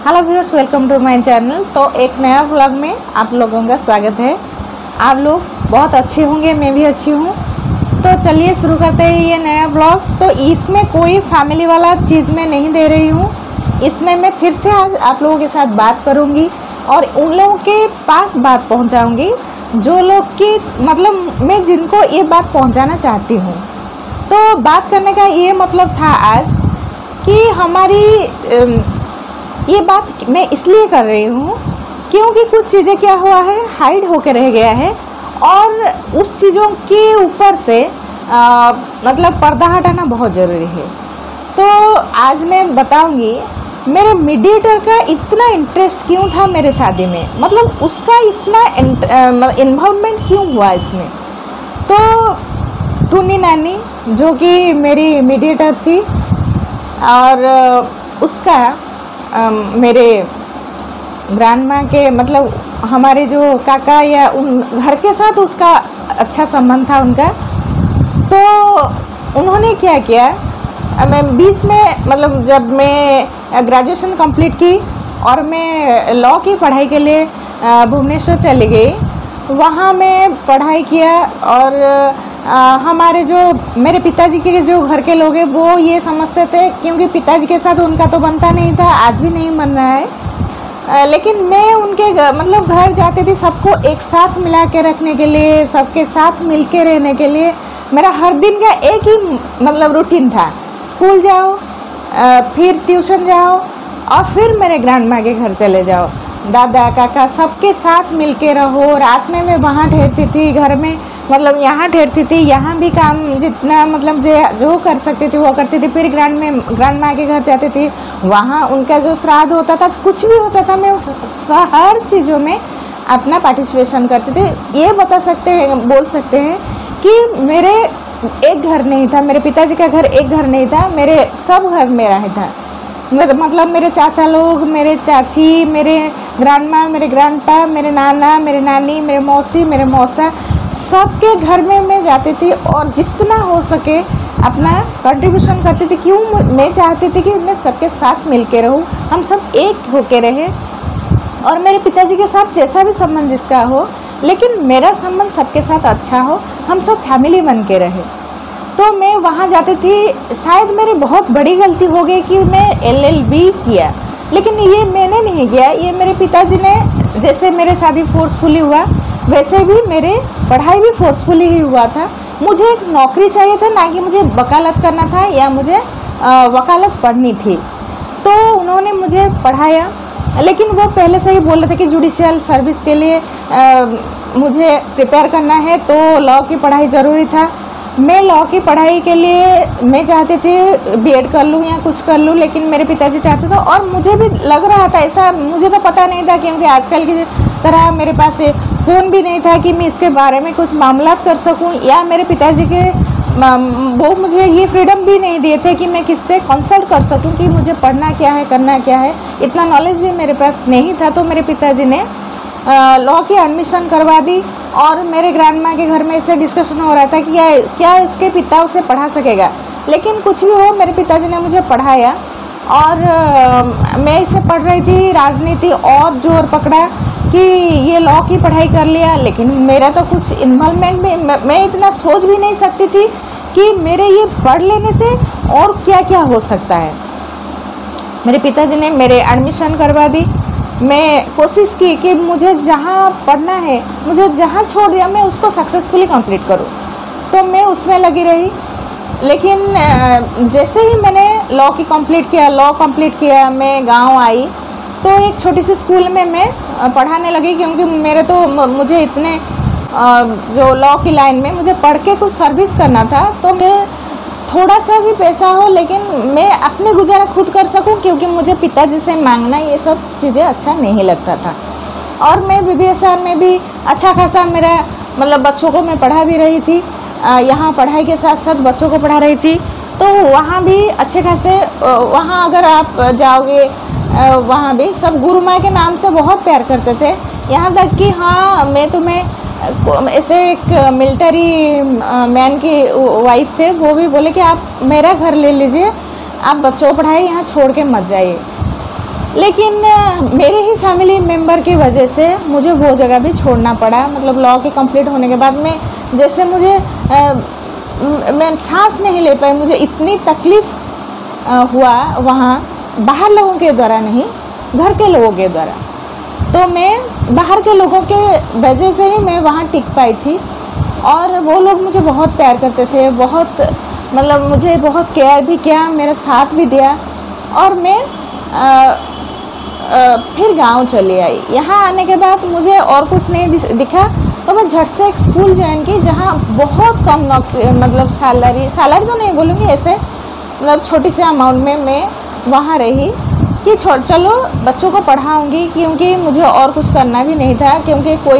Hello viewers, welcome to my channel. तो एक नया व्लॉग में आप लोगों का स्वागत है। आप लोग बहुत अच्छे होंगे, मैं भी अच्छी हूँ। तो चलिए शुरू करते हैं ये नया व्लॉग। तो इसमें कोई फैमिली वाला चीज़ मैं नहीं दे रही हूँ। इसमें मैं फिर से आज आप लोगों के साथ बात करूँगी और उन लोगों के पास बात पहुँचाऊँगी जो लोग की मतलब मैं जिनको ये बात पहुँचाना चाहती हूँ। तो बात करने का ये मतलब था आज कि हमारी ये बात मैं इसलिए कर रही हूँ क्योंकि कुछ चीज़ें क्या हुआ है, हाइड होकर रह गया है और उस चीज़ों के ऊपर से मतलब पर्दा हटाना बहुत ज़रूरी है। तो आज मैं बताऊँगी मेरे मीडिएटर का इतना इंटरेस्ट क्यों था मेरे शादी में, मतलब उसका इतना इन्वॉल्वमेंट क्यों हुआ इसमें। तो टूनी नानी जो कि मेरी मीडिएटर थी और उसका मेरे ग्रैंडमा के मतलब हमारे जो काका या उन घर के साथ उसका अच्छा संबंध था उनका। तो उन्होंने क्या किया, मैं बीच में मतलब जब मैं ग्रेजुएशन कंप्लीट की और मैं लॉ की पढ़ाई के लिए भुवनेश्वर चली गई, वहाँ मैं पढ़ाई किया और हमारे जो मेरे पिताजी के जो घर के लोग हैं वो ये समझते थे, क्योंकि पिताजी के साथ उनका तो बनता नहीं था, आज भी नहीं बन रहा है। लेकिन मैं उनके मतलब घर जाती थी सबको एक साथ मिला के रखने के लिए, सबके साथ मिल के रहने के लिए। मेरा हर दिन का एक ही मतलब रूटीन था, स्कूल जाओ, फिर ट्यूशन जाओ और फिर मेरे ग्रैंडमा के घर चले जाओ, दादा काका सबके साथ मिल के रहो। रात में मैं वहाँ ठहरती थी, घर में मतलब यहाँ ठहरती थी, यहाँ भी काम जितना मतलब जो कर सकती थी वो करती थी। फिर ग्रैंडमा के घर जाती थी, वहाँ उनका जो श्राद्ध होता था, कुछ भी होता था, मैं हर चीज़ों में अपना पार्टिसिपेशन करती थी। ये बोल सकते हैं कि मेरे एक घर नहीं था, मेरे पिताजी का घर एक घर नहीं था, मेरे सब घर मेरा ही था। मतलब मेरे चाचा लोग, मेरे चाची, मेरे ग्रैंडमा, मेरे ग्रैंडपा, मेरे नाना, मेरे नानी, मेरे मौसी, मेरे मौसा, सबके घर में मैं जाती थी और जितना हो सके अपना कंट्रीब्यूशन करती थी। क्यों मैं चाहती थी कि मैं सबके साथ मिल के रहूँ, हम सब एक होके रहे और मेरे पिताजी के साथ जैसा भी संबंध जिसका हो, लेकिन मेरा संबंध सबके साथ अच्छा हो, हम सब फैमिली बन के रहे। तो मैं वहाँ जाती थी। शायद मेरी बहुत बड़ी गलती हो गई कि मैं LLB किया, लेकिन ये मैंने नहीं किया, ये मेरे पिताजी ने। जैसे मेरे शादी फोर्सफुली हुआ वैसे भी मेरे पढ़ाई भी फोर्सफुली ही हुआ था। मुझे एक नौकरी चाहिए था, ना कि मुझे वकालत करना था या मुझे वकालत पढ़नी थी। तो उन्होंने मुझे पढ़ाया, लेकिन वो पहले से ही बोल रहे थे कि जुडिशियल सर्विस के लिए मुझे प्रिपेयर करना है, तो लॉ की पढ़ाई ज़रूरी था। मैं लॉ की पढ़ाई के लिए मैं चाहती थी B.Ed कर लूँ या कुछ कर लूँ, लेकिन मेरे पिताजी चाहते थे और मुझे भी लग रहा था ऐसा। मुझे तो पता नहीं था, क्योंकि आजकल की तरह मेरे पास फ़ोन भी नहीं था कि मैं इसके बारे में कुछ मामला कर सकूं, या मेरे पिताजी के वो मुझे ये फ्रीडम भी नहीं दिए थे कि मैं किससे कंसल्ट कर सकूं कि मुझे पढ़ना क्या है, करना क्या है। इतना नॉलेज भी मेरे पास नहीं था। तो मेरे पिताजी ने लॉ की एडमिशन करवा दी और मेरे ग्रैंडमा के घर में इससे डिस्कशन हो रहा था कि क्या इसके पिता उसे पढ़ा सकेगा। लेकिन कुछ भी हो, मेरे पिताजी ने मुझे पढ़ाया और मैं इसे पढ़ रही थी। राजनीति और जोर पकड़ा कि ये लॉ की पढ़ाई कर लिया, लेकिन मेरा तो कुछ इन्वॉल्वमेंट में मैं इतना सोच भी नहीं सकती थी कि मेरे ये पढ़ लेने से और क्या क्या हो सकता है। मेरे पिताजी ने मेरे एडमिशन करवा दी। मैं कोशिश की कि मुझे जहाँ पढ़ना है, मुझे जहाँ छोड़ दिया मैं उसको सक्सेसफुली कंप्लीट करूँ, तो मैं उसमें लगी रही। लेकिन जैसे ही मैंने लॉ कंप्लीट किया, मैं गांव आई तो एक छोटी सी स्कूल में मैं पढ़ाने लगी, क्योंकि मुझे इतने जो लॉ की लाइन में मुझे पढ़ के कुछ सर्विस करना था। तो मैं थोड़ा सा भी पैसा हो, लेकिन मैं अपने गुजारा खुद कर सकूं, क्योंकि मुझे पिताजी से मांगना ये सब चीज़ें अच्छा नहीं लगता था। और मैं BBSR में भी अच्छा खासा मेरा मतलब बच्चों को मैं पढ़ा भी रही थी, यहाँ पढ़ाई के साथ साथ बच्चों को पढ़ा रही थी। तो वहाँ भी अच्छे खासे, वहाँ अगर आप जाओगे वहाँ भी सब गुरु माँ के नाम से बहुत प्यार करते थे। यहाँ तक कि हाँ, मैं तुम्हें ऐसे एक मिलिट्री मैन की वाइफ थे, वो भी बोले कि आप मेरा घर ले लीजिए, आप बच्चों को पढ़ाइए, यहाँ छोड़ के मत जाइए। लेकिन मेरे ही फैमिली मेम्बर की वजह से मुझे वो जगह भी छोड़ना पड़ा। मतलब लॉ के कंप्लीट होने के बाद में जैसे मुझे मैं सांस नहीं ले पाई, मुझे इतनी तकलीफ़ हुआ वहाँ, बाहर लोगों के द्वारा नहीं, घर के लोगों के द्वारा। तो मैं बाहर के लोगों के वजह से ही मैं वहाँ टिक पाई थी। और वो लोग मुझे बहुत प्यार करते थे, बहुत मतलब मुझे बहुत केयर भी किया, मेरा साथ भी दिया। और मैं फिर गांव चली आई। यहाँ आने के बाद मुझे और कुछ नहीं दिखा, तो मैं झट से एक स्कूल ज्वाइन की जहाँ बहुत कम नौकरी, मतलब सैलरी तो नहीं बोलूँगी, ऐसे मतलब छोटी सी अमाउंट में मैं वहाँ रही कि चलो बच्चों को पढ़ाऊँगी, क्योंकि मुझे और कुछ करना भी नहीं था, क्योंकि कोई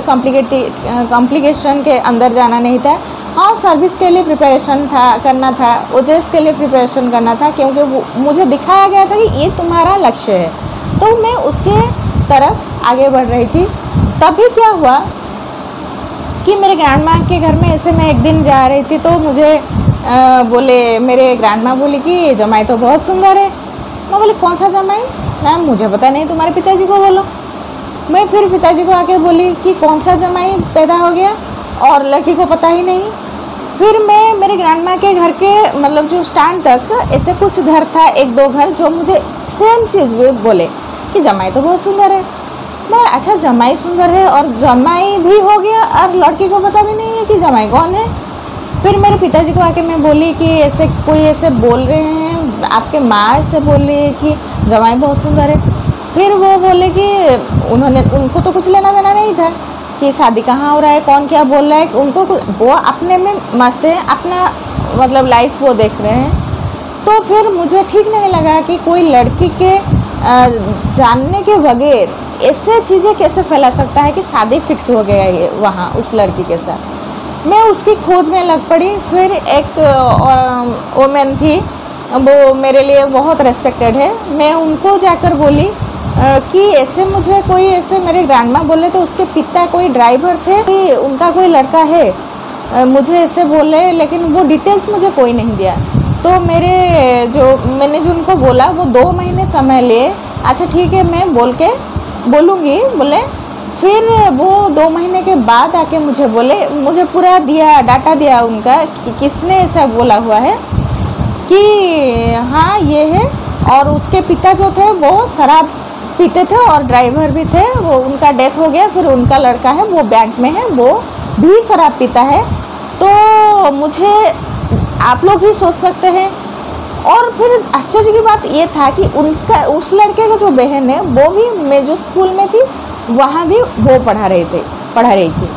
कॉम्प्लिकेशन के अंदर जाना नहीं था। हाँ, सर्विस के लिए प्रिपरेशन करना था, ओजेएस के लिए प्रिपरेशन करना था, क्योंकि मुझे दिखाया गया था कि ये तुम्हारा लक्ष्य है। तो मैं उसके तरफ आगे बढ़ रही थी। तभी क्या हुआ कि मेरे ग्रैंड माँ के घर में ऐसे मैं एक दिन जा रही थी, तो मुझे बोले, मेरे ग्रैंड माँ बोली कि जमाई तो बहुत सुंदर है। मैं बोली कौन सा जमाई? मैम मुझे पता नहीं, तुम्हारे पिताजी को बोलो। मैं फिर पिताजी को आके बोली कि कौन सा जमाई पैदा हो गया, और लड़की को पता ही नहीं। फिर मैं मेरे ग्रैंड माँ के घर के मतलब जो स्टैंड तक ऐसे कुछ घर था, एक दो घर, जो मुझे सेम चीज़ भी बोले कि जमाई तो बहुत सुंदर है। मैं अच्छा जमाई सुंदर है और जमाई भी हो गया, और लड़की को पता भी नहीं है कि जमाई कौन है। फिर मेरे पिताजी को आके मैं बोली कि ऐसे कोई ऐसे बोल रहे हैं, आपके माँ ऐसे बोल रही है कि जमाई बहुत सुंदर है। फिर वो बोले कि उनको तो कुछ लेना देना नहीं था कि शादी कहाँ हो रहा है, कौन क्या बोल रहा है, उनको वो अपने में मस्त है, अपना मतलब लाइफ वो देख रहे हैं। तो फिर मुझे ठीक नहीं लगा कि कोई लड़की के जानने के बगैर ऐसे चीज़ें कैसे फैला सकता है कि शादी फिक्स हो गया है वहाँ उस लड़की के साथ। मैं उसकी खोज में लग पड़ी। फिर एक वोमेन थी, वो मेरे लिए बहुत रेस्पेक्टेड है। मैं उनको जाकर बोली कि ऐसे मुझे कोई ऐसे मेरे ग्रैंडमा बोले, तो उसके पिता कोई ड्राइवर थे, कि उनका कोई लड़का है, मुझे ऐसे बोले, लेकिन वो डिटेल्स मुझे कोई नहीं दिया। तो मैंने जो उनको बोला, वो 2 महीने समय लिए। अच्छा ठीक है, मैं बोलूँगी बोले। फिर वो 2 महीने के बाद आके मुझे बोले, मुझे पूरा डाटा दिया उनका कि किसने ऐसा बोला हुआ है कि हाँ ये है। और उसके पिता जो थे वो शराब पीते थे और ड्राइवर भी थे, वो उनका डेथ हो गया। फिर उनका लड़का है, वो बैंक में है, वो भी शराब पीता है। तो मुझे आप लोग ही सोच सकते हैं। और फिर आश्चर्य की बात ये था कि उस लड़के का जो बहन है, वो भी मैं जो स्कूल में थी वहाँ भी वो पढ़ा रही थी।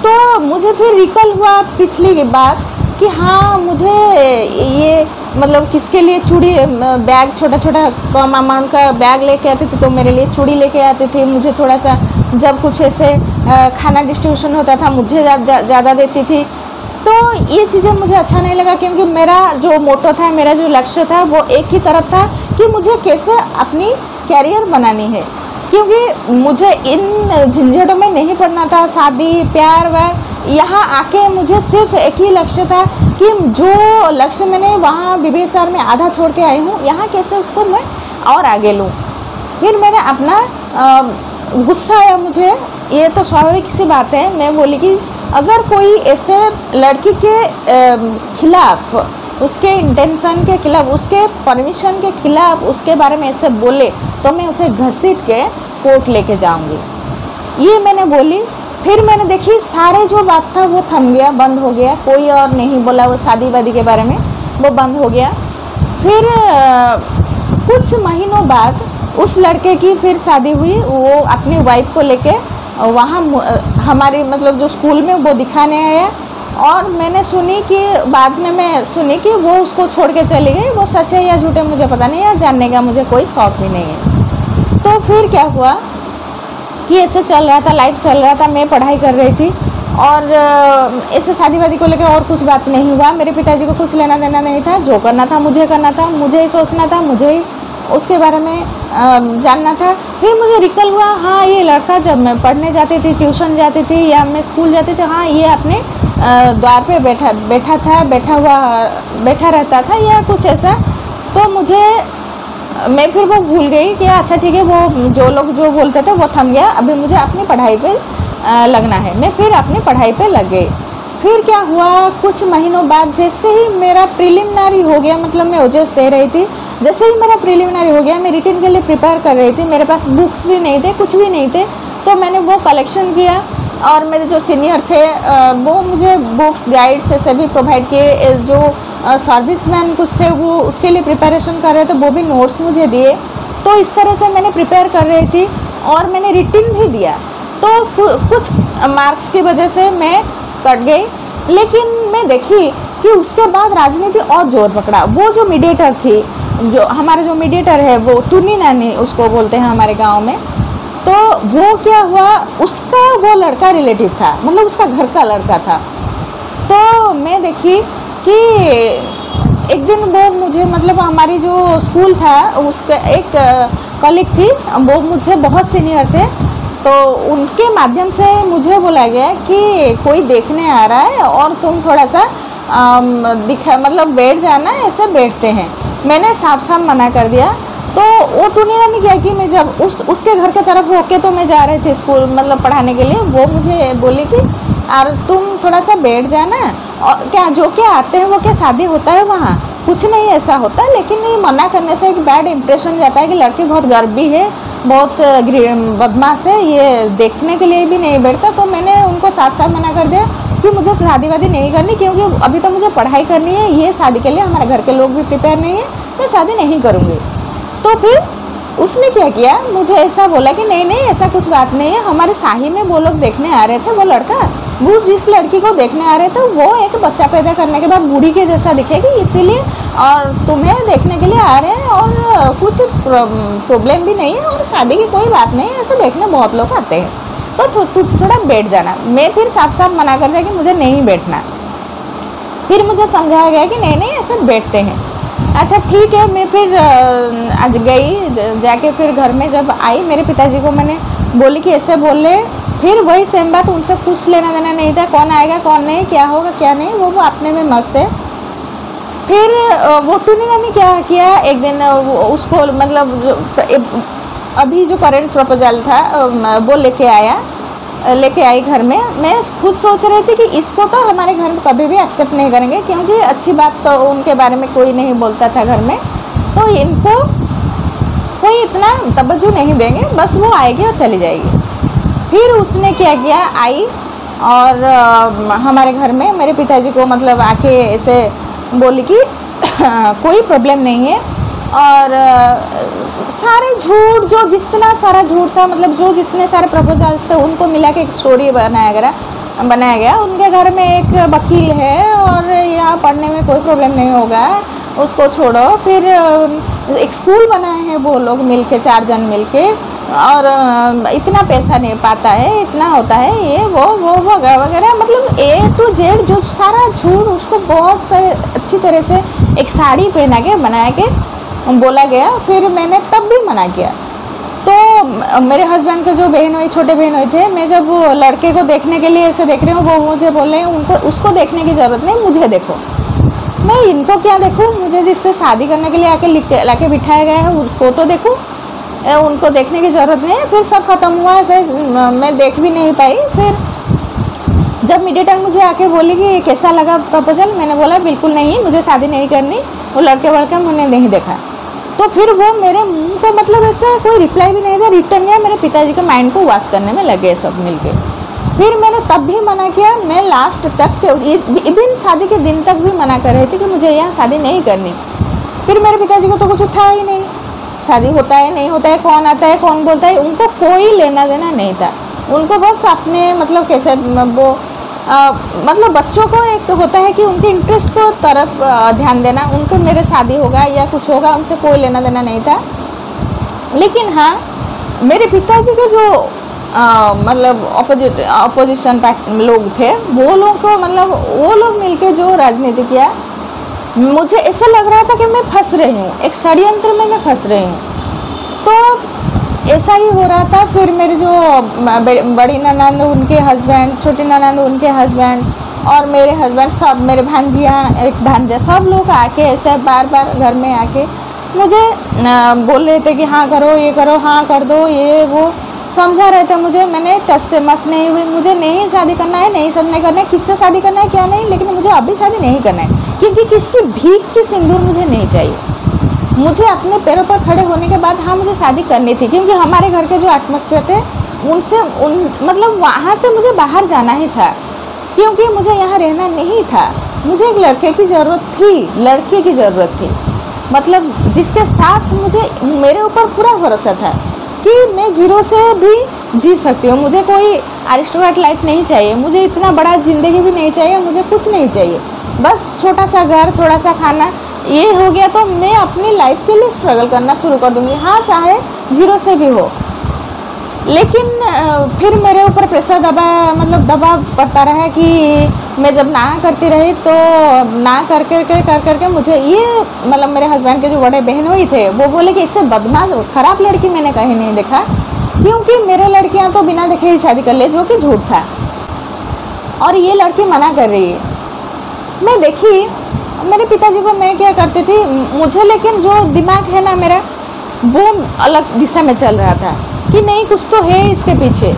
तो मुझे फिर रिकल हुआ पिछली की बात कि हाँ, मुझे ये मतलब किसके लिए चूड़ी बैग, छोटा छोटा कम अमाउंट का बैग लेके आती थी, तो मेरे लिए चूड़ी लेके आती थी। मुझे थोड़ा सा जब कुछ ऐसे खाना डिस्ट्रीब्यूशन होता था, मुझे ज़्यादा देती थी। तो ये चीज़ें मुझे अच्छा नहीं लगा, क्योंकि मेरा जो मोटो था, मेरा जो लक्ष्य था, वो एक ही तरफ था कि मुझे कैसे अपनी कैरियर बनानी है। क्योंकि मुझे इन झंझटों में नहीं पड़ना था, शादी प्यार व्यार। यहाँ आके मुझे सिर्फ एक ही लक्ष्य था कि जो लक्ष्य मैंने वहाँ BBSR में आधा छोड़ के आई हूँ, यहाँ कैसे उसको मैं और आगे लूँ। फिर मैंने अपना गुस्सा आया मुझे, ये तो स्वाभाविक सी बात है। मैं बोली कि अगर कोई ऐसे लड़की के खिलाफ, उसके इंटेंशन के खिलाफ, उसके परमिशन के खिलाफ उसके बारे में ऐसे बोले, तो मैं उसे घसीट के कोर्ट लेके जाऊंगी, ये मैंने बोली। फिर मैंने देखी सारे जो बात था वो थम गया, बंद हो गया, कोई और नहीं बोला वो शादी वादी के बारे में, वो बंद हो गया। फिर कुछ महीनों बाद उस लड़के की फिर शादी हुई, वो अपनी वाइफ को लेके वहाँ हमारे मतलब जो स्कूल में वो दिखाने आया। और मैंने सुनी कि बाद में मैं सुनी कि वो उसको छोड़ के चली गई। वो सच है या झूठे मुझे पता नहीं है, जानने का मुझे कोई शौक भी नहीं है। तो फिर क्या हुआ कि ऐसे चल रहा था, लाइफ चल रहा था, मैं पढ़ाई कर रही थी, और ऐसे शादी वादी को लेकर और कुछ बात नहीं हुआ। मेरे पिताजी को कुछ लेना देना नहीं था, जो करना था मुझे करना था, मुझे ही सोचना था, मुझे ही उसके बारे में जानना था। फिर मुझे रिकल हुआ, हाँ ये लड़का जब मैं पढ़ने जाती थी, ट्यूशन जाती थी या मैं स्कूल जाती थी, हाँ ये अपने द्वार पे बैठा रहता था या कुछ ऐसा। तो मुझे मैं फिर वो भूल गई कि अच्छा ठीक है, वो जो लोग जो बोलते थे वो थम गया, अभी मुझे अपनी पढ़ाई पे लगना है। मैं फिर अपनी पढ़ाई पे लग गई। फिर क्या हुआ, कुछ महीनों बाद जैसे ही मेरा प्रिलिमिनरी हो गया, मतलब मैं ओजेस दे रही थी, जैसे ही मेरा प्रिलिमिनरी हो गया, मैं रिटन के लिए प्रिपेयर कर रही थी, मेरे पास बुक्स भी नहीं थे, कुछ भी नहीं थे, तो मैंने वो कलेक्शन किया और मेरे जो सीनियर थे वो मुझे बुक्स गाइड्स ऐसे भी प्रोवाइड किए। जो सर्विसमैन कुछ थे वो उसके लिए प्रिपरेशन कर रहे थे, वो भी नोट्स मुझे दिए। तो इस तरह से मैंने प्रिपेयर कर रही थी और मैंने रिटन भी दिया। तो कुछ मार्क्स की वजह से मैं कट गई, लेकिन मैं देखी कि उसके बाद राजनीति और जोर पकड़ा। वो जो मीडिएटर थी, जो हमारे जो मीडिएटर है वो टूनी नानी उसको बोलते हैं हमारे गांव में, तो वो क्या हुआ, उसका वो लड़का रिलेटिव था, मतलब उसका घर का लड़का था। तो मैं देखी कि एक दिन वो मुझे, मतलब हमारी जो स्कूल था उसका एक कलीग थी, वो मुझे बहुत सीनियर थे, तो उनके माध्यम से मुझे बोला गया कि कोई देखने आ रहा है और तुम थोड़ा सा मतलब बैठ जाना, ऐसे बैठते हैं। मैंने साफ साफ मना कर दिया। तो वो टूनी ने क्या कि मैं जब उसके घर के तरफ होके तो मैं जा रही थी स्कूल मतलब पढ़ाने के लिए, वो मुझे बोली कि और तुम थोड़ा सा बैठ जाना, और क्या जो क्या आते हैं वो क्या शादी होता है वहाँ, कुछ नहीं ऐसा होता। लेकिन ये मना करने से एक बैड इंप्रेशन जाता है कि लड़की बहुत गर्वी है, बहुत बदमाश है, ये देखने के लिए भी नहीं बैठता। तो मैंने उनको साथ साथ मना कर दिया कि मुझे शादी वादी नहीं करनी, क्योंकि अभी तो मुझे पढ़ाई करनी है, ये शादी के लिए हमारे घर के लोग भी प्रिपेयर नहीं है, मैं शादी नहीं करूँगी। तो फिर उसने क्या किया, मुझे ऐसा बोला कि नहीं नहीं ऐसा कुछ बात नहीं है, हमारे शाही में वो लोग देखने आ रहे थे, वो लड़का, वो जिस लड़की को देखने आ रहे थे वो एक बच्चा पैदा करने के बाद बूढ़ी के जैसा दिखेगी, इसीलिए और तुम्हें देखने के लिए आ रहे हैं, और कुछ प्रॉब्लम भी नहीं है और शादी की कोई बात नहीं है, ऐसे देखने बहुत लोग आते हैं, तो तू थोड़ा बैठ जाना। मैं फिर साफ साफ मना कर दिया कि मुझे नहीं बैठना। फिर मुझे समझाया गया कि नहीं नहीं ऐसे बैठते हैं। अच्छा ठीक है, मैं फिर आज गई, जाके फिर घर में जब आई मेरे पिताजी को मैंने बोली कि ऐसे बोल ले। फिर वही सेम बात, उनसे कुछ लेना देना नहीं था, कौन आएगा कौन नहीं, क्या होगा क्या नहीं, वो अपने में मस्त है। फिर वो टूनी ने क्या किया, एक दिन उसको मतलब अभी जो करंट प्रपोजल था वो लेके आई घर में। मैं खुद सोच रही थी कि इसको तो हमारे घर में कभी भी एक्सेप्ट नहीं करेंगे, क्योंकि अच्छी बात तो उनके बारे में कोई नहीं बोलता था घर में, तो इनको कोई इतना तवज्जो नहीं देंगे, बस वो आएगी और चली जाएगी। फिर उसने क्या किया, आई और हमारे घर में मेरे पिताजी को मतलब आके ऐसे बोली कि कोई प्रॉब्लम नहीं है, और सारे झूठ, जो जितना सारा झूठ था, मतलब जो जितने सारे प्रपोजल्स थे उनको मिला के एक स्टोरी बनाया गया। उनके घर में एक वकील है और यहाँ पढ़ने में कोई प्रॉब्लम नहीं होगा, उसको छोड़ो। फिर एक स्कूल बनाए हैं वो लोग मिलके, 4 जन मिलके, और इतना पैसा नहीं पाता है, इतना होता है, ये वो वगैरह, मतलब A to Z जो सारा झूठ उसको बहुत अच्छी तरह से एक साड़ी पहना के बनाया के बोला गया। फिर मैंने तब भी मना किया। तो मेरे हस्बैंड के जो बहन हुई, छोटे बहन हुए थे, मैं जब वो लड़के को देखने के लिए ऐसे देख रही हूँ, वो मुझे बोल रहे हैं उनको उसको देखने की ज़रूरत नहीं, मुझे देखो, मैं इनको क्या देखूँ, मुझे जिससे शादी करने के लिए आके लाके बिठाया गया है उसको तो देखूँ, उनको देखने की ज़रूरत नहीं है। फिर सब खत्म हुआ, ऐसे मैं देख भी नहीं पाई। फिर जब मीडिएटर मुझे आके बोली कि कैसा लगा प्रपोजल, मैंने बोला बिल्कुल नहीं, मुझे शादी नहीं करनी, वो लड़के मैंने नहीं देखा। तो फिर वो मेरे मुंह को मतलब ऐसा कोई रिप्लाई भी नहीं दिया, रिटर्न या मेरे पिताजी के माइंड को वॉश करने में लगे सब मिलके। फिर मैंने तब भी मना किया, मैं लास्ट तक इवन शादी के दिन तक भी मना कर रही थी कि मुझे यहाँ शादी नहीं करनी। फिर मेरे पिताजी को तो कुछ उठा ही नहीं, शादी होता है नहीं होता है, कौन आता है कौन बोलता है, उनको कोई लेना देना नहीं था। उनको बस अपने मतलब कैसे वो मतलब बच्चों को एक होता है कि उनके इंटरेस्ट को तरफ ध्यान देना, उनको मेरे शादी होगा या कुछ होगा उनसे कोई लेना देना नहीं था। लेकिन हाँ, मेरे पिताजी के जो मतलब अपोजिशन लोग थे, वो लोग को मतलब वो लोग मिलके जो राजनीति किया, मुझे ऐसा लग रहा था कि मैं फंस रही हूँ, एक षड्यंत्र में मैं फंस रही हूँ। तो ऐसा ही हो रहा था। फिर मेरे जो बड़ी ननंद उनके हस्बैंड, छोटी ननंद उनके हस्बैंड, और मेरे हस्बैंड, सब मेरे भांजियाँ, एक भांजा, सब लोग आके ऐसे बार बार घर में आके मुझे बोल रहे थे कि हाँ करो, ये करो, हाँ कर दो, ये वो समझा रहे थे मुझे। मैंने टस से मस नहीं हुई, मुझे नहीं शादी करना है, नहीं सब नहीं करना है, किससे शादी करना है क्या नहीं, लेकिन मुझे अभी शादी नहीं करना है, क्योंकि किसकी भीख की सिंदूर मुझे नहीं चाहिए। मुझे अपने पैरों पर खड़े होने के बाद हाँ मुझे शादी करनी थी, क्योंकि हमारे घर के जो एटमॉस्फेयर थे मतलब वहाँ से मुझे बाहर जाना ही था, क्योंकि मुझे यहाँ रहना नहीं था। मुझे एक लड़के की ज़रूरत थी, लड़के की ज़रूरत थी, मतलब जिसके साथ मुझे मेरे ऊपर पूरा भरोसा था कि मैं जीरो से भी जी सकती हूँ। मुझे कोई अरिस्टोक्रेट लाइफ नहीं चाहिए, मुझे इतना बड़ा ज़िंदगी भी नहीं चाहिए, मुझे कुछ नहीं चाहिए, बस छोटा सा घर, थोड़ा सा खाना, ये हो गया तो मैं अपनी लाइफ के लिए स्ट्रगल करना शुरू कर दूँगी, हाँ चाहे जीरो से भी हो। लेकिन फिर मेरे ऊपर प्रेशर दबाव पड़ता रहा कि मैं जब ना करती रही तो ना कर करके मुझे ये मतलब मेरे हस्बैंड के जो बड़े बहन हुई थे वो बोले कि इससे बदमाश खराब लड़की मैंने कहीं नहीं देखा, क्योंकि मेरे लड़कियां तो बिना देखे ही शादी कर ले, जो कि झूठ था, और ये लड़की मना कर रही है। मैं देखी मेरे पिताजी को मैं क्या करती थी, मुझे लेकिन जो दिमाग है ना मेरा वो अलग दिशा में चल रहा था कि नहीं कुछ तो है इसके पीछे।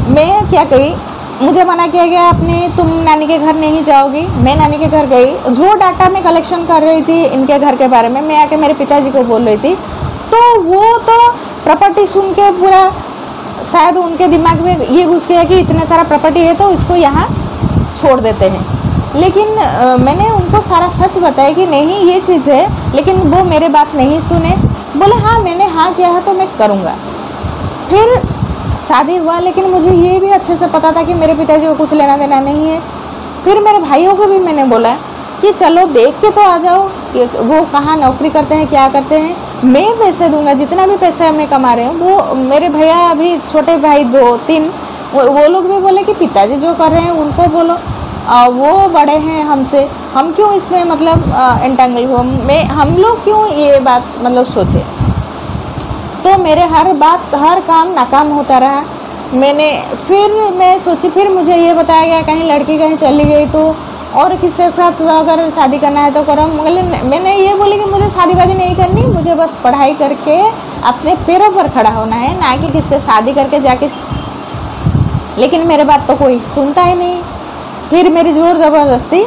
मैं क्या कही, मुझे मना किया गया अपने तुम नानी के घर नहीं जाओगी। मैं नानी के घर गई, जो डाटा मैं कलेक्शन कर रही थी इनके घर के बारे में, मैं आके मेरे पिताजी को बोल रही थी, तो वो तो प्रॉपर्टी सुन के पूरा शायद उनके दिमाग में ये घुस गया कि इतना सारा प्रॉपर्टी है तो इसको यहाँ छोड़ देते हैं। लेकिन मैंने उनको सारा सच बताया कि नहीं ये चीज़ है, लेकिन वो मेरे बात नहीं सुने, बोले हाँ मैंने हाँ किया है तो मैं करूँगा। फिर शादी हुआ, लेकिन मुझे ये भी अच्छे से पता था कि मेरे पिताजी को कुछ लेना देना नहीं है। फिर मेरे भाइयों को भी मैंने बोला कि चलो देख के तो आ जाओ कि वो कहाँ नौकरी करते हैं, क्या करते हैं, मैं पैसे दूंगा, जितना भी पैसा मैं कमा रहे हूँ। वो मेरे भैया अभी छोटे भाई 2-3 वो लोग भी बोले कि पिताजी जो कर रहे हैं उनको बोलो, वो बड़े हैं हमसे, हम क्यों इसमें मतलब एंटेंगल हो, हम लोग क्यों ये बात मतलब सोचे। तो मेरे हर काम नाकाम होता रहा। मैं सोची, फिर मुझे ये बताया गया कहीं लड़की कहीं चली गई तो और किसके साथ अगर शादी करना है तो करो। मैंने ये बोली कि मुझे शादी वादी नहीं करनी, मुझे बस पढ़ाई करके अपने पैरों पर खड़ा होना है, ना कि किससे शादी करके जाके। लेकिन मेरे बात तो कोई सुनता ही नहीं। फिर मेरी ज़ोर ज़बरदस्ती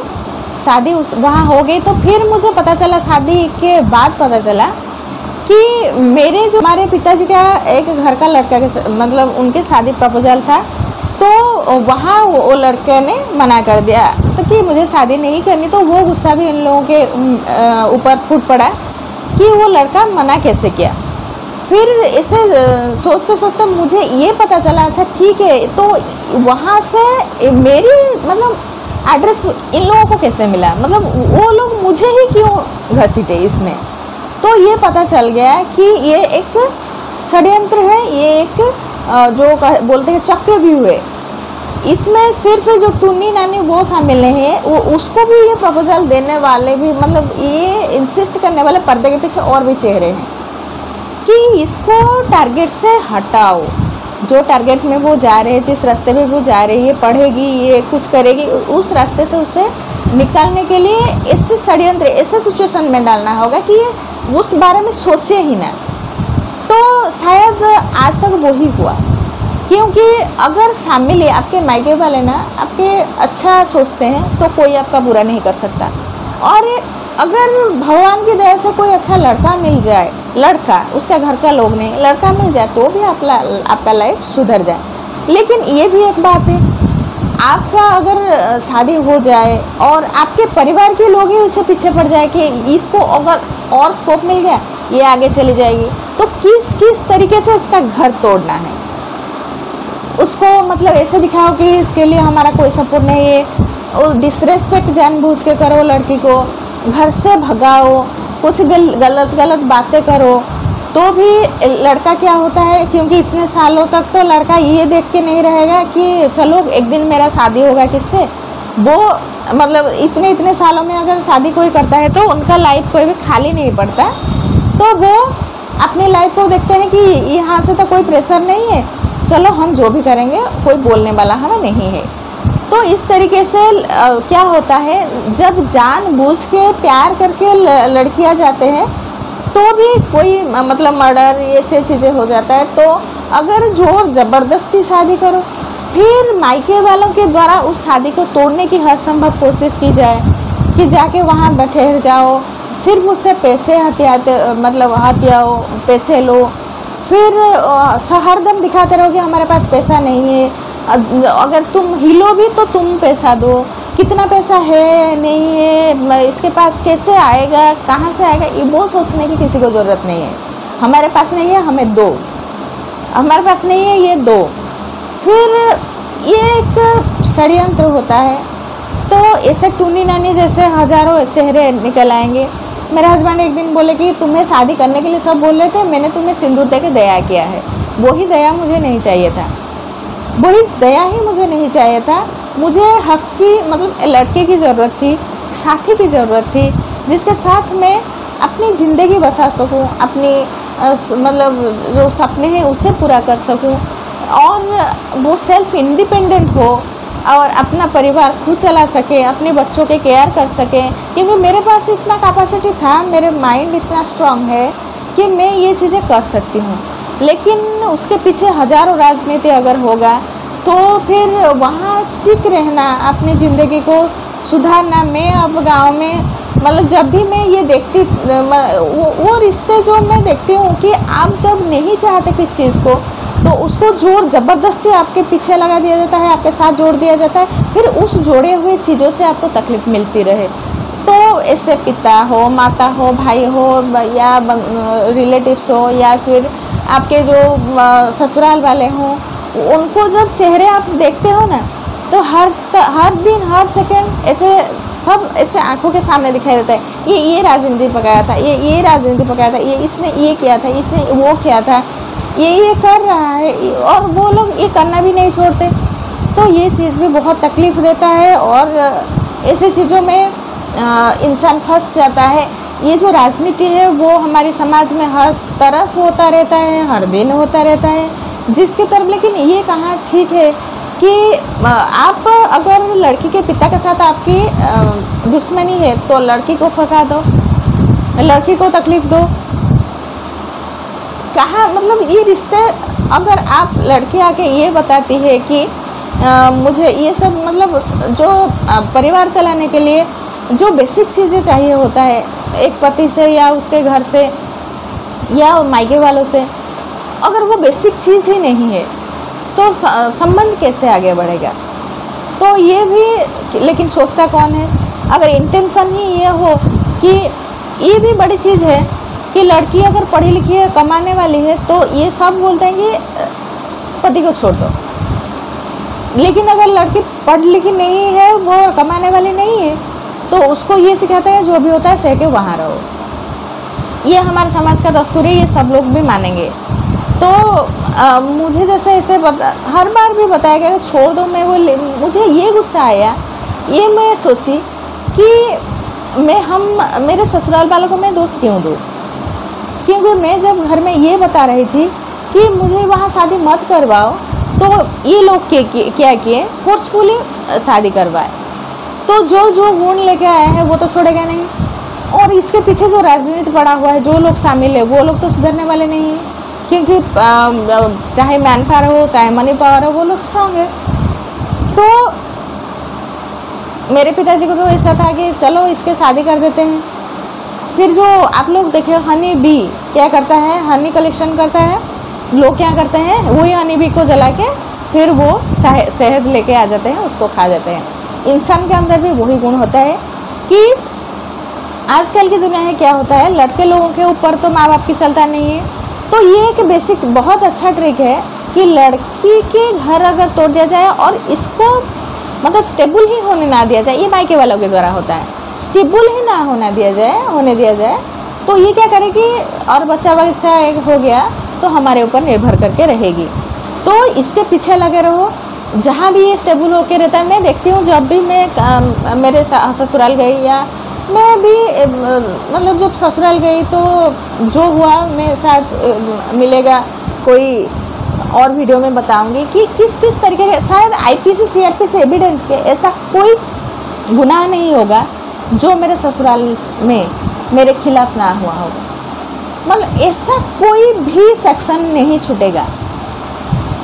शादी वहाँ हो गई। तो फिर मुझे पता चला, शादी के बाद पता चला कि हमारे पिताजी का एक घर का लड़का के मतलब उनके शादी प्रपोजल था, तो वहाँ वो लड़के ने मना कर दिया तो कि मुझे शादी नहीं करनी। तो वो गुस्सा भी इन लोगों के ऊपर फूट पड़ा कि वो लड़का मना कैसे किया। फिर इसे सोचते सोचते मुझे ये पता चला, अच्छा ठीक है, तो वहाँ से मेरी मतलब एड्रेस इन लोगों को कैसे मिला, मतलब वो लोग मुझे ही क्यों घसीटे इसमें। तो ये पता चल गया कि ये एक षड्यंत्र है, ये एक जो बोलते हैं चक्रव्यूह है। इसमें सिर्फ जो टुन्नी नानी वो शामिल नहीं है, वो उसको भी ये प्रपोजल देने वाले भी मतलब ये इंसिस्ट करने वाले पर्दे के पीछे और भी चेहरे हैं कि इसको टारगेट से हटाओ। जो टारगेट में वो जा रहे हैं, जिस रास्ते में वो जा रही है, पढ़ेगी, ये कुछ करेगी, उस रास्ते से उसे निकालने के लिए ऐसे षड्यंत्र, ऐसे सिचुएशन में डालना होगा कि ये उस बारे में सोचे ही ना। तो शायद आज तक वही हुआ, क्योंकि अगर फैमिली आपके मायके वाले ना आपके अच्छा सोचते हैं तो कोई आपका बुरा नहीं कर सकता। और अगर भगवान की दया से कोई अच्छा लड़का मिल जाए, लड़का उसका घर का लोग नहीं, लड़का मिल जाए तो भी आपका लाइफ सुधर जाए। लेकिन ये भी एक बात है, आपका अगर शादी हो जाए और आपके परिवार के लोग ही उससे पीछे पड़ जाए कि इसको अगर और स्कोप मिल गया ये आगे चली जाएगी, तो किस तरीके से उसका घर तोड़ना है, उसको मतलब ऐसे दिखाओ कि इसके लिए हमारा कोई सपोर्ट नहीं है, और डिसरेस्पेक्ट जानबूझ के करो, लड़की को घर से भगाओ, कुछ गलत बातें करो, तो भी लड़का क्या होता है, क्योंकि इतने सालों तक तो लड़का ये देख के नहीं रहेगा कि चलो एक दिन मेरा शादी होगा किससे। वो मतलब इतने सालों में अगर शादी कोई करता है तो उनका लाइफ कोई भी खाली नहीं पड़ता, तो वो अपनी लाइफ को देखते हैं कि यहाँ से तो कोई प्रेशर नहीं है, चलो हम जो भी करेंगे कोई बोलने वाला हमें नहीं है। तो इस तरीके से क्या होता है, जब जानबूझ के प्यार करके लड़कियां जाते हैं तो भी कोई मतलब मर्डर ये से चीज़ें हो जाता है। तो अगर जोर ज़बरदस्ती शादी करो, फिर मायके वालों के द्वारा उस शादी को तोड़ने की हर संभव कोशिश की जाए कि जाके वहाँ बैठे जाओ, सिर्फ उससे पैसे हथियाओ, पैसे लो, फिर हरदम दिखाते रहो कि हमारे पास पैसा नहीं है। अगर तुम हिलो भी तो तुम पैसा दो, कितना पैसा है नहीं है, इसके पास कैसे आएगा, कहाँ से आएगा, ये वो सोचने की किसी को ज़रूरत नहीं है। हमारे पास नहीं है, हमें दो, हमारे पास नहीं है, ये दो। फिर ये एक षड्यंत्र होता है। तो ऐसे टूनी नानी जैसे हज़ारों चेहरे निकल आएंगे। मेरे हस्बैंड एक दिन बोले कि तुम्हें शादी करने के लिए सब बोल रहे थे, मैंने तुम्हें सिंदूर दे के दया किया है। वही दया मुझे नहीं चाहिए था, वही दया ही मुझे नहीं चाहिए था। मुझे हक की मतलब लड़के की ज़रूरत थी, साथी की ज़रूरत थी, जिसके साथ मैं अपनी ज़िंदगी बसा सकूं, अपनी मतलब जो सपने हैं उसे पूरा कर सकूं, और वो सेल्फ इंडिपेंडेंट हो और अपना परिवार खुद चला सके, अपने बच्चों के केयर कर सके। क्योंकि मेरे पास इतना कैपेसिटी था, मेरे माइंड इतना स्ट्रांग है कि मैं ये चीज़ें कर सकती हूँ। लेकिन उसके पीछे हज़ारों राजनीति अगर होगा तो फिर वहाँ स्टिक रहना, अपनी ज़िंदगी को सुधारना। मैं अब गांव में मतलब जब भी मैं ये देखती वो रिश्ते जो मैं देखती हूँ कि आप जब नहीं चाहते किस चीज़ को तो उसको जोर ज़बरदस्ती आपके पीछे लगा दिया जाता है, आपके साथ जोड़ दिया जाता है, फिर उस जोड़े हुए चीज़ों से आपको तकलीफ़ मिलती रहे। तो ऐसे पिता हो, माता हो, भाई हो, या रिलेटिव्स हो, या फिर आपके जो ससुराल वाले हों, उनको जब चेहरे आप देखते हो ना तो हर दिन हर सेकंड ऐसे सब ऐसे आंखों के सामने दिखाई देता है। ये राजनीति पकाया था, ये राजनीति पकाया था, ये इसने ये किया था, इसने वो किया था, ये कर रहा है, और वो लोग ये करना भी नहीं छोड़ते। तो ये चीज़ भी बहुत तकलीफ़ देता है, और ऐसी चीज़ों में इंसान फंस जाता है। ये जो राजनीति है वो हमारे समाज में हर तरफ होता रहता है, हर दिन होता रहता है, जिसकी तरफ। लेकिन ये कहाँ ठीक है कि आप अगर लड़की के पिता के साथ आपकी दुश्मनी है तो लड़की को फंसा दो, लड़की को तकलीफ़ दो। कहाँ मतलब ये रिश्ते, अगर आप लड़की आके ये बताती है कि मुझे ये सब मतलब जो परिवार चलाने के लिए जो बेसिक चीज़ें चाहिए होता है एक पति से या उसके घर से या मायके वालों से, अगर वो बेसिक चीज़ ही नहीं है तो संबंध कैसे आगे बढ़ेगा। तो ये भी, लेकिन सोचता कौन है। अगर इंटेंशन ही ये हो कि ये भी बड़ी चीज़ है कि लड़की अगर पढ़ी लिखी है, कमाने वाली है, तो ये सब बोलते हैं कि पति को छोड़ दो। लेकिन अगर लड़की पढ़ लिखी नहीं है, वो कमाने वाली नहीं है, तो उसको ये सिखाता है जो भी होता है सह के वहाँ रहो। ये हमारे समाज का दस्तूर है, ये सब लोग भी मानेंगे। तो मुझे जैसे ऐसे हर बार भी बताया गया छोड़ दो, मैं वो मुझे ये गुस्सा आया, ये मैं सोची कि मेरे ससुराल वालों को मैं दोस्त क्यों दूँ। क्योंकि मैं जब घर में ये बता रही थी कि मुझे वहाँ शादी मत करवाओ, तो ये लोग क्या किए, फोर्सफुली शादी करवाए। तो जो गुण लेके आया है वो तो छोड़ेगा नहीं, और इसके पीछे जो राजनीति पड़ा हुआ है, जो लोग शामिल है, वो लोग तो सुधरने वाले नहीं हैं। क्योंकि चाहे मैन पावर हो, चाहे मनी पावर हो, वो लोग स्ट्रांग है। तो मेरे पिताजी को तो ऐसा था कि चलो इसके शादी कर देते हैं। फिर जो आप लोग देखे हनी बी क्या करता है, हनी कलेक्शन करता है, लोग क्या करते हैं, वही हनी बी को जला के फिर वो शहद लेके आ जाते हैं, उसको खा जाते हैं। इंसान के अंदर भी वही गुण होता है कि आजकल की दुनिया में क्या होता है, लड़के लोगों के ऊपर तो माँ बाप की चलता नहीं है। तो ये एक बेसिक बहुत अच्छा ट्रिक है कि लड़की के घर अगर तोड़ दिया जाए और इसको मतलब स्टेबल ही होने ना दिया जाए, ये मायके वालों के द्वारा होता है, स्टेबल ही ना होने दिया जाए, तो ये क्या करेगी, और बच्चा एक हो गया तो हमारे ऊपर निर्भर करके रहेगी। तो इसके पीछे लगे रहो, जहाँ भी ये स्टेबल होके रहता है। मैं देखती हूँ जब भी मैं मेरे ससुराल गई, या मैं भी मतलब जब ससुराल गई तो जो हुआ मेरे साथ मिलेगा, कोई और वीडियो में बताऊंगी कि किस तरीके के, शायद आईपीसी सीआरपीसी एविडेंस के ऐसा कोई गुनाह नहीं होगा जो मेरे ससुराल में मेरे खिलाफ ना हुआ होगा। मतलब ऐसा कोई भी सेक्शन नहीं छूटेगा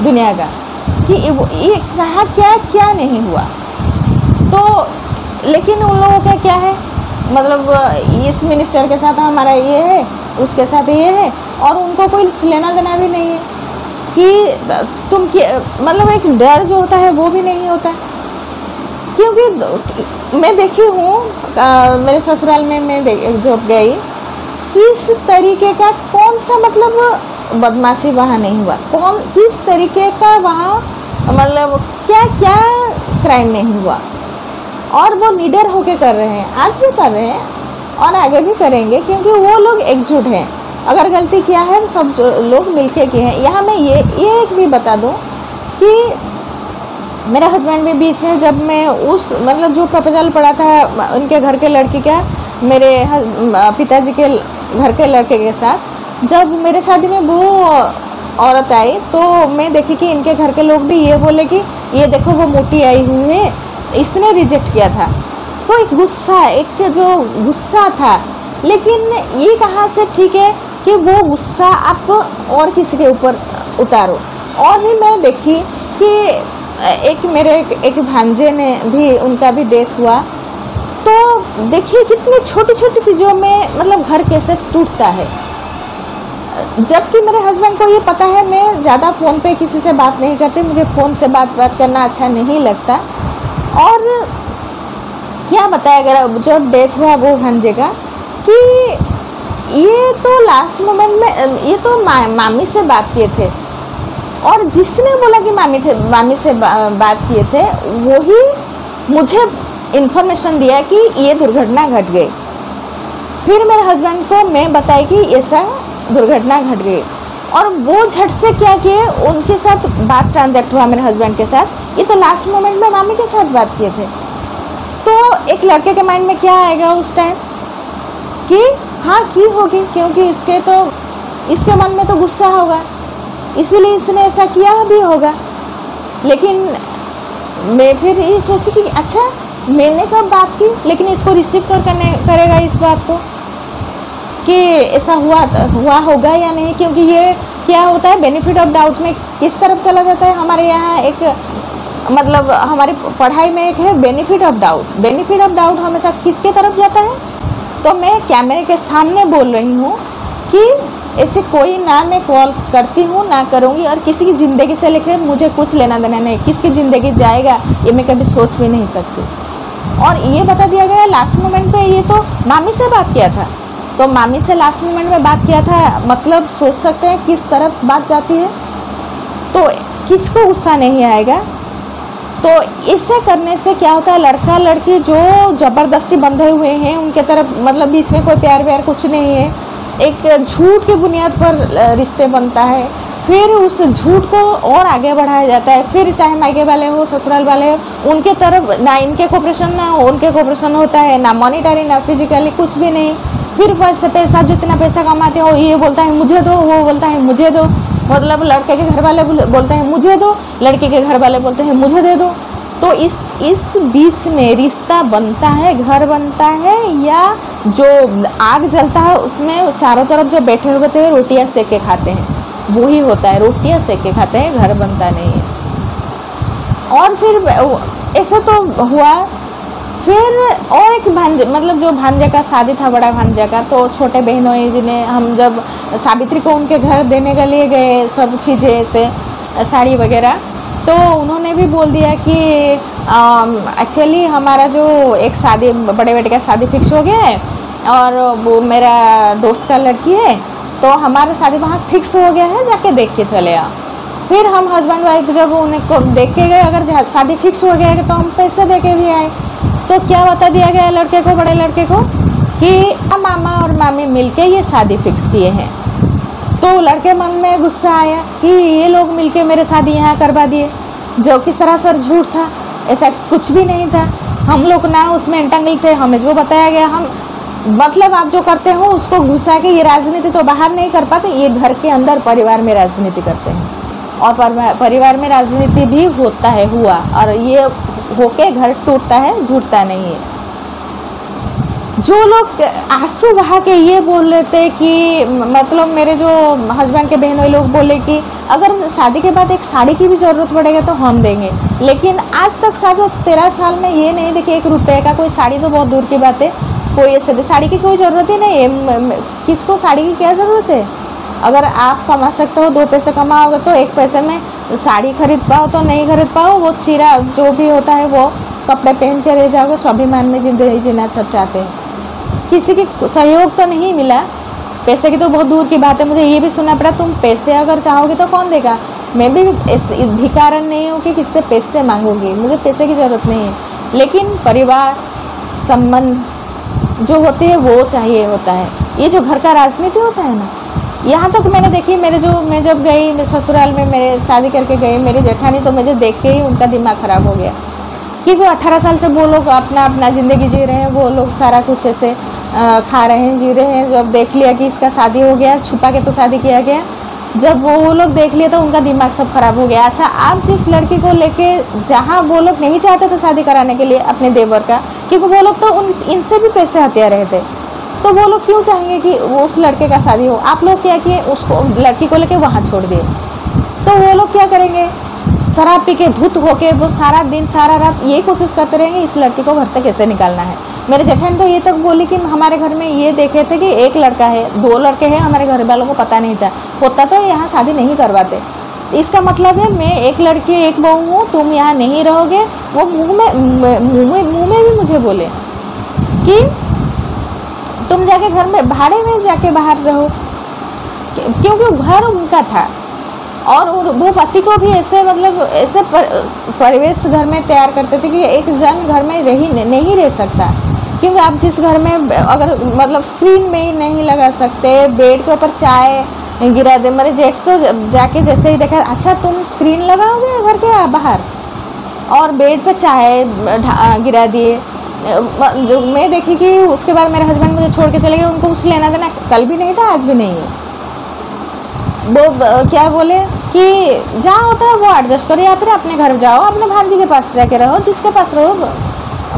दुनिया का कि ये कहा क्या क्या नहीं हुआ। तो लेकिन उन लोगों का क्या है, मतलब इस मिनिस्टर के साथ हमारा ये है, उसके साथ ये है, और उनको कोई लेना देना भी नहीं है कि तुम मतलब एक डर जो होता है वो भी नहीं होता। क्योंकि मैं देखी हूँ मेरे ससुराल में मैं जब गई, किस तरीके का कौन सा मतलब बदमाशी वहाँ नहीं हुआ, कौन किस तरीके का वहाँ मतलब क्या क्या क्राइम नहीं हुआ, और वो निडर होके कर रहे हैं, आज भी कर रहे हैं और आगे भी करेंगे, क्योंकि वो लोग एकजुट हैं। अगर गलती किया है तो सब लोग मिलके किए हैं। यहाँ मैं ये एक भी बता दूँ कि मेरे हस्बैंड भी बीच में, जब मैं उस मतलब जो प्रपोजल पड़ा था उनके घर के लड़की का मेरे पिताजी के घर के लड़के के साथ, जब मेरे शादी में वो औरत आई तो मैं देखी कि इनके घर के लोग भी ये बोले कि ये देखो वो मोटी आई हुई है, इसने रिजेक्ट किया था। तो एक गुस्सा, एक जो गुस्सा था, लेकिन ये कहाँ से ठीक है कि वो गुस्सा आप और किसी के ऊपर उतारो। और भी मैं देखी कि एक मेरे एक भांजे ने भी, उनका भी डेथ हुआ, तो देखिए कितनी छोटी छोटी चीज़ों में मतलब घर कैसे टूटता है। जबकि मेरे हस्बैंड को ये पता है मैं ज़्यादा फ़ोन पे किसी से बात नहीं करती, मुझे फ़ोन से बात करना अच्छा नहीं लगता। और क्या बताया अगर जब डेथ हुआ वो भांजे का, कि ये तो लास्ट मोमेंट में ये तो मामी से बात किए थे, और जिसने बोला कि मामी से बात किए थे वही मुझे इन्फॉर्मेशन दिया कि ये दुर्घटना घट गई। फिर मेरे हस्बैंड को मैं बताई कि ऐसा दुर्घटना घट गई, और वो झट से क्या किए, उनके साथ बात ट्रांजैक्ट हुआ मेरे हस्बैंड के साथ। ये तो लास्ट मोमेंट में मामी के साथ बात किए थे। तो एक लड़के के माइंड में क्या आएगा उस टाइम कि हाँ की होगी, क्योंकि इसके मन में तो गुस्सा होगा, इसीलिए इसने ऐसा किया भी होगा। लेकिन मैं फिर ये सोची कि अच्छा मैंने कब बात की, लेकिन इसको रिसीव करेगा इस बात को कि ऐसा हुआ होगा या नहीं। क्योंकि ये क्या होता है, बेनिफिट ऑफ डाउट में किस तरफ चला जाता है। हमारे यहाँ एक मतलब हमारी पढ़ाई में एक है benefit of doubt. Benefit of doubt हमेशा किसके तरफ जाता है। तो मैं कैमरे के सामने बोल रही हूँ कि ऐसे कोई ना मैं कॉल करती हूँ ना करूँगी, और किसी की ज़िंदगी से लेकर मुझे कुछ लेना देना नहीं, किसकी ज़िंदगी जाएगा ये मैं कभी सोच भी नहीं सकती। और ये बता दिया गया लास्ट मोमेंट पे ये तो मामी से बात किया था, तो मामी से लास्ट मोमेंट में बात किया था, मतलब सोच सकते हैं किस तरफ बात जाती है। तो किसको गुस्सा नहीं आएगा। तो इसे करने से क्या होता है, लड़का लड़की जो ज़बरदस्ती बंधे हुए हैं उनके तरफ मतलब बीच में कोई प्यार व्यार कुछ नहीं है, एक झूठ की बुनियाद पर रिश्ते बनता है, फिर उस झूठ को और आगे बढ़ाया जाता है। फिर चाहे मायके वाले हो ससुराल वाले हो, उनके तरफ ना इनके कोऑपरेशन ना उनके कोऑपरेशन होता है, ना मॉनिटरी ना फिजिकली कुछ भी नहीं। फिर पैसा जितना पैसा कमाते हो ये बोलता है मुझे दो, वो बोलता है मुझे दो, मतलब लड़के के घर वाले बोलते हैं मुझे दो, लड़के के घर वाले बोलते हैं मुझे दे दो। तो इस बीच में रिश्ता बनता है, घर बनता है, या जो आग जलता है उसमें चारों तरफ जो बैठे हुए थे रोटियां सेक के खाते हैं, वो ही होता है, रोटियां सेक के खाते हैं, घर बनता नहीं है। और फिर ऐसा तो हुआ। फिर और एक भांजे मतलब जो भांजे का शादी था, बड़ा भांजे का, तो छोटे बहनों जिन्हें हम जब सावित्री को उनके घर देने के लिए गए सब चीज़ें ऐसे साड़ी वगैरह, तो उन्होंने भी बोल दिया कि एक्चुअली हमारा जो एक शादी बड़े बेटे का शादी फिक्स हो गया है, और वो मेरा दोस्त का लड़की है, तो हमारा शादी वहाँ फिक्स हो गया है, जाके देख के चले आओ। फिर हम हस्बैंड वाइफ जब उनको देख के गए, अगर शादी फिक्स हो गया है तो हम पैसे दे के भी आए। तो क्या बता दिया गया लड़के को, बड़े लड़के को, कि मामा और मामी मिलके ये शादी फिक्स किए हैं। तो लड़के मन में गुस्सा आया कि ये लोग मिलके मेरे शादी यहाँ करवा दिए, जो कि सरासर झूठ था, ऐसा कुछ भी नहीं था। हम लोग ना उसमें एंटेंगल थे, हमें जो बताया गया हम मतलब आप जो करते हो उसको घुसा के, ये राजनीति तो बाहर नहीं कर पाते, ये घर के अंदर परिवार में राजनीति करते हैं, और परिवार में राजनीति भी होता है, हुआ, और ये होके घर टूटता है, जुटता नहीं है। जो लोग आंसू बहा के ये बोल लेते कि मतलब मेरे जो हस्बैंड के बहन लोग बोले कि अगर शादी के बाद एक साड़ी की भी ज़रूरत पड़ेगा तो हम देंगे, लेकिन आज तक 13 साल में ये नहीं देखी 1 रुपये का कोई साड़ी, तो बहुत दूर की बात है। कोई ऐसे साड़ी की कोई ज़रूरत ही नहीं है, किसको साड़ी की क्या ज़रूरत है। अगर आप कमा सकते हो 2 पैसे कमाओगे तो 1 पैसे में साड़ी खरीद पाओ तो नहीं खरीद पाओ, वो चीरा जो भी होता है वो कपड़े पहन के रह जाओगे। स्वाभिमान में जिंदगी जीना सब चाहते हैं, किसी की सहयोग तो नहीं मिला, पैसे की तो बहुत दूर की बात है। मुझे ये भी सुनना पड़ा तुम पैसे अगर चाहोगे तो कौन देगा। मैं भी भिखारन नहीं हूँ कि किससे पैसे मांगूंगी, मुझे पैसे की ज़रूरत नहीं है, लेकिन परिवार संबंध जो होते हैं वो चाहिए होता है। ये जो घर का राजनीति होता है ना, यहाँ तक मैंने देखी। मैं जब गई मैं ससुराल में, मेरे शादी करके गई मेरी जेठानी, तो मुझे देख के ही उनका दिमाग ख़राब हो गया कि वो 18 साल से वो लोग अपना ज़िंदगी जी रहे हैं, वो लोग सारा कुछ ऐसे खा रहे हैं, जी रहे हैं। जब देख लिया कि इसका शादी हो गया, छुपा के तो शादी किया गया, जब वो लोग देख लिया तो उनका दिमाग सब खराब हो गया। अच्छा, आप जिस लड़की को लेके, जहाँ वो लोग नहीं चाहते थे शादी कराने के लिए अपने देवर का, क्योंकि वो लोग तो इनसे भी पैसे हथिया रहे थे, तो वो लोग क्यों चाहेंगे कि वो उस लड़के का शादी हो। आप लोग क्या किए, उसको लड़की को लेके वहाँ छोड़ दिए, तो वो लोग क्या करेंगे, शराब पी के धुत होके वो सारा दिन सारा रात ये कोशिश करते रहेंगे इस लड़की को घर से कैसे निकालना है। मेरे जेठानी तो ये तक बोली कि हमारे घर में ये देखे थे कि 1 लड़का है, 2 लड़के हैं, हमारे घर वालों को पता नहीं था, होता तो यहाँ शादी नहीं करवाते। इसका मतलब है मैं 1 लड़की 1 बहू हूँ, तुम यहाँ नहीं रहोगे। वो मुँह में भी मुझे बोले कि तुम जाके घर में भाड़े में जाके बाहर रहो, क्योंकि घर उनका था और वो पति को भी ऐसे मतलब ऐसे परिवेश घर में तैयार करते थे कि एक जन घर में नहीं रह सकता, क्योंकि आप जिस घर में अगर मतलब स्क्रीन में ही नहीं लगा सकते, बेड के ऊपर चाय गिरा दे। मेरे जेठ तो जाके जैसे ही देखा, अच्छा तुम स्क्रीन लगाओगे घर के बाहर और बेड पे चाय गिरा दिए। मैं देखी कि उसके बाद मेरे हस्बैंड मुझे छोड़ के चले गए, उनको कुछ लेना देना कल भी नहीं था आज भी नहीं है। वो क्या बोले कि जहाँ होता है वो एडजस्ट करो, या फिर अपने घर जाओ, अपने भांजी के पास जाके रहो, जिसके पास रहो,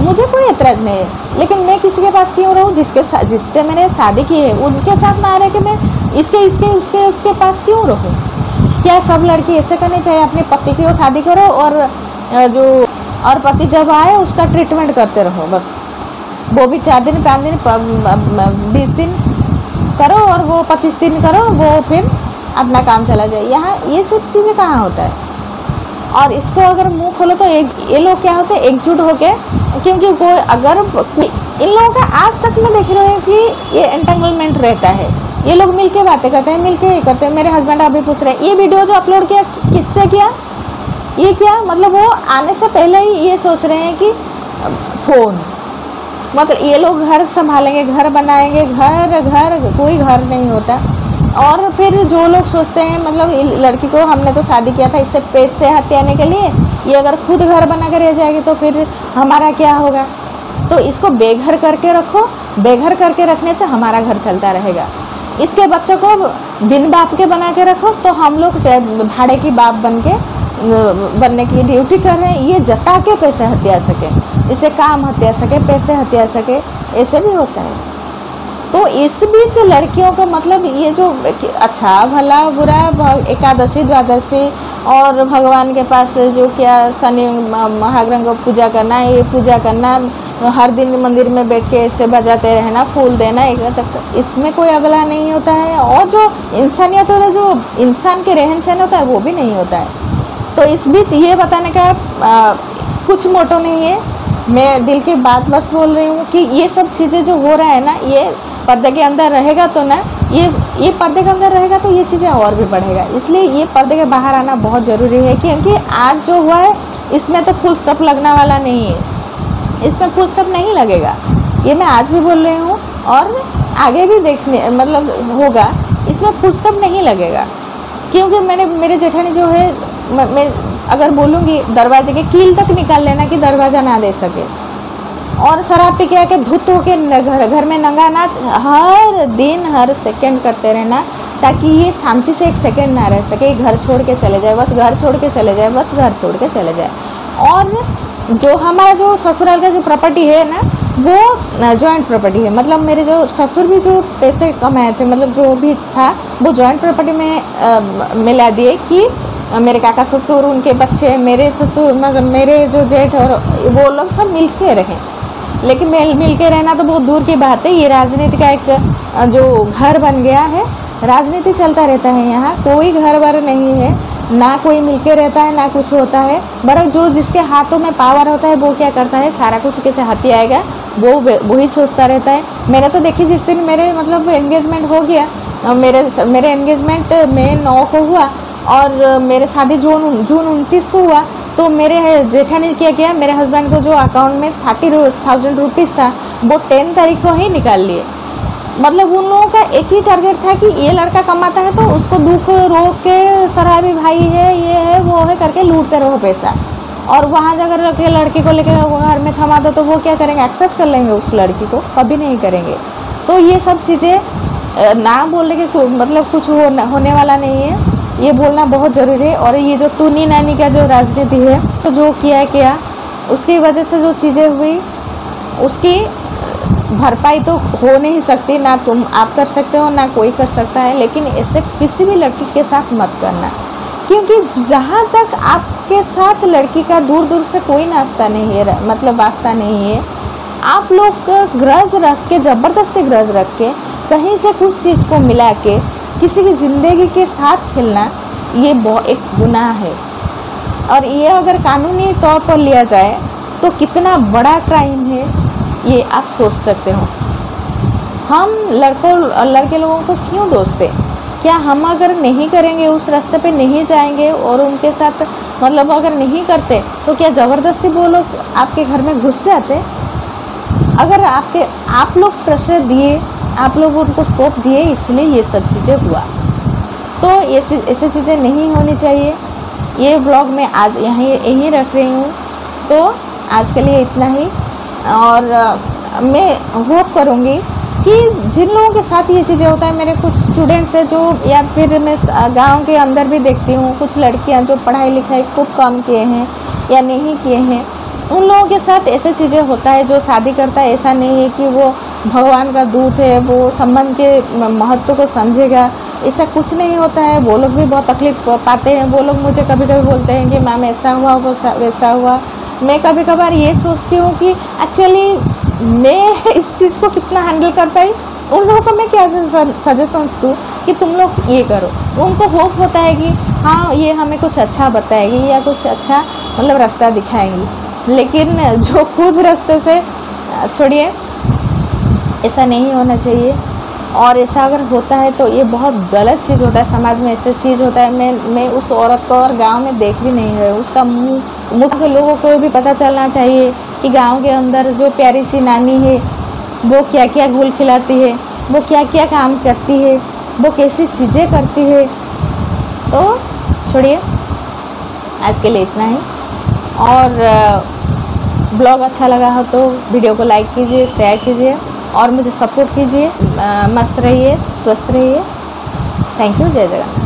मुझे कोई एतराज़ नहीं है। लेकिन मैं किसी के पास क्यों रहूँ जिससे मैंने शादी की है, उनके साथ ना रह के मैं उसके पास क्यों रहूँ। क्या सब लड़की ऐसे करनी चाहिए, अपने पति की शादी करो और पति जब आए उसका ट्रीटमेंट करते रहो बस। वो भी 4 दिन 5 दिन 20 दिन करो और वो 25 दिन करो, वो फिर अपना काम चला जाए। यहाँ ये सब चीज़ें कहाँ होता है। और इसको अगर मुंह खोलो तो ये लोग क्या होते हैं एकजुट होके, क्योंकि कोई अगर इन लोगों का आज तक मैं देख रही हूँ कि ये एंटेंगलमेंट रहता है, ये लोग मिलके बातें करते हैं, मिलके ये करते हैं। मेरे हस्बैंड अभी पूछ रहे हैं ये वीडियो जो अपलोड किया किससे किया, ये क्या मतलब वो आने से पहले ही ये सोच रहे हैं कि फ़ोन, मतलब ये लोग घर संभालेंगे, घर बनाएंगे, घर कोई घर नहीं होता। और फिर जो लोग सोचते हैं मतलब लड़की को हमने तो शादी किया था इससे पैसे हथियाने के लिए, ये अगर खुद घर बना कर रह जाएगी तो फिर हमारा क्या होगा। तो इसको बेघर करके रखो, बेघर करके रखने से हमारा घर चलता रहेगा। इसके बच्चों को बिन बाप के बना के रखो तो हम लोग भाड़े की बाप बनने की ड्यूटी कर रहे हैं, ये जता के पैसे हथिया सके, इसे काम हथिया सके, पैसे हथिया सके, ऐसे भी होता है। तो इस बीच लड़कियों का मतलब ये जो अच्छा भला बुरा एकादशी द्वादशी और भगवान के पास जो क्या शनि महाग्रह को पूजा करना, ये पूजा करना, हर दिन मंदिर में बैठ के ऐसे बजाते रहना, फूल देना, इसमें कोई अगला नहीं होता है। और जो इंसानियत होता है, जो इंसान के रहन सहन होता है वो भी नहीं होता है। तो इस बीच ये बताने का कुछ मोटो नहीं है, मैं दिल की बात बस बोल रही हूँ कि ये सब चीज़ें जो हो रहा है ना, ये पर्दे के अंदर रहेगा तो ना, ये पर्दे के अंदर रहेगा तो ये चीज़ें और भी बढ़ेगा। इसलिए ये पर्दे के बाहर आना बहुत ज़रूरी है, क्योंकि आज जो हुआ है इसमें तो फुल स्टॉप लगने वाला नहीं है, इसमें फुल स्टॉप नहीं लगेगा। ये मैं आज भी बोल रही हूँ और आगे भी देखने मतलब होगा, इसमें फुल स्टॉप नहीं लगेगा। क्योंकि मेरे जेठानी जो है, मैं अगर बोलूँगी दरवाजे के कील तक निकाल लेना कि दरवाज़ा ना दे सके, और शराब पी के आके धुत होके घर में नंगा नाच हर दिन हर सेकंड करते रहना, ताकि ये शांति से एक सेकंड ना रह सके, घर छोड़ के चले जाए, बस घर छोड़ के चले जाए, बस घर छोड़ के चले जाए। और जो हमारा जो ससुराल का जो प्रॉपर्टी है ना, वो जॉइंट प्रॉपर्टी है। मतलब मेरे जो ससुर भी जो पैसे कमाए थे, मतलब जो भी था वो जॉइंट प्रॉपर्टी में मिला दिए कि मेरे काका ससुर, उनके बच्चे, मेरे ससुर, मतलब मेरे जो जेठ और वो लोग सब मिल के रहें। लेकिन मिल के रहना तो बहुत दूर की बात है। ये राजनीति का एक जो घर बन गया है, राजनीति चलता रहता है। यहाँ कोई घर वर नहीं है, ना कोई मिलके रहता है, ना कुछ होता है। बरक जो जिसके हाथों में पावर होता है वो क्या करता है, सारा कुछ कैसे हाथी आएगा वो ही सोचता रहता है। मैंने तो देखी, जिस दिन मेरे मतलब एंगेजमेंट हो गया, मेरे एंगेजमेंट मई 9 को हुआ और मेरे शादी जून 29 को हुआ, तो मेरे जेठा ने क्या किया, मेरे हस्बैंड को जो अकाउंट में 30,000 रुपीज़ था वो 10 तारीख को ही निकाल लिए। मतलब उन लोगों का एक ही टारगेट था कि ये लड़का कमाता है तो उसको दुख रोक के शराबी भाई है, ये है, वो है करके लूटते रहो पैसा। और वहाँ जाकर रखे लड़की को लेकर घर में थमा दो तो वो क्या करेंगे, एक्सेप्ट कर लेंगे उस लड़की को, कभी नहीं करेंगे। तो ये सब चीज़ें ना बोलने के मतलब कुछ होने वाला नहीं है, ये बोलना बहुत ज़रूरी है। और ये जो टूनी नानी का जो राजनीति है, तो जो किया उसकी वजह से जो चीज़ें हुई उसकी भरपाई तो हो नहीं सकती, ना आप कर सकते हो ना कोई कर सकता है। लेकिन ऐसे किसी भी लड़की के साथ मत करना, क्योंकि जहाँ तक आपके साथ लड़की का दूर दूर से कोई नाश्ता नहीं है, मतलब वास्ता नहीं है, आप लोग ग्रज रख के, ज़बरदस्ती ग्रज रख के कहीं से कुछ चीज़ को मिला के किसी की ज़िंदगी के साथ खेलना, ये बहुत एक गुनाह है। और ये अगर कानूनी तौर पर लिया जाए तो कितना बड़ा क्राइम है, ये आप सोच सकते हो। हम लड़के लोगों को क्यों दोष दें? क्या हम अगर नहीं करेंगे, उस रास्ते पे नहीं जाएंगे और उनके साथ मतलब अगर नहीं करते तो क्या ज़बरदस्ती वो लोग आपके घर में घुस जाते? अगर आप लोग प्रेशर दिए, आप लोग उनको स्कोप दिए, इसलिए ये सब चीज़ें हुआ। तो ऐसी चीज़ें नहीं होनी चाहिए। ये ब्लॉग मैं आज यहीं रख रही हूँ। तो आज के लिए इतना ही। और मैं होप करूँगी कि जिन लोगों के साथ ये चीज़ें होता है, मेरे कुछ स्टूडेंट्स हैं जो, या फिर मैं गांव के अंदर भी देखती हूँ कुछ लड़कियाँ जो पढ़ाई लिखाई खूब कम किए हैं या नहीं किए हैं, उन लोगों के साथ ऐसे चीज़ें होता है। जो शादी करता है, ऐसा नहीं है कि वो भगवान का दूत है, वो संबंध के महत्व को समझेगा, ऐसा कुछ नहीं होता है। वो लोग भी बहुत तकलीफ पाते हैं। वो लोग मुझे कभी कभी बोलते हैं कि मैम ऐसा हुआ, वैसा हुआ। मैं कभी कभार ये सोचती हूँ कि एक्चुअली मैं इस चीज़ को कितना हैंडल कर पाई। उन लोगों को मैं क्या सजेशंस दूँ कि तुम लोग ये करो। उनको होप होता है कि हाँ ये हमें कुछ अच्छा बताएगी या कुछ अच्छा मतलब रास्ता दिखाएंगी। लेकिन जो खुद रास्ते से छोड़िए, ऐसा नहीं होना चाहिए। और ऐसा अगर होता है तो ये बहुत गलत चीज़ होता है। समाज में ऐसे चीज़ होता है। मैं उस औरत को और गांव में देख भी नहीं रही। उसका मुँह के लोगों को भी पता चलना चाहिए कि गांव के अंदर जो प्यारी सी नानी है वो क्या क्या घुल खिलाती है, वो क्या क्या काम करती है, वो कैसी चीज़ें करती है। तो छोड़िए, आज के लिए इतना ही। और ब्लॉग अच्छा लगा हो तो वीडियो को लाइक कीजिए, शेयर कीजिए और मुझे सपोर्ट कीजिए। मस्त रहिए, स्वस्थ रहिए। Thank you. जय जगन्नाथ।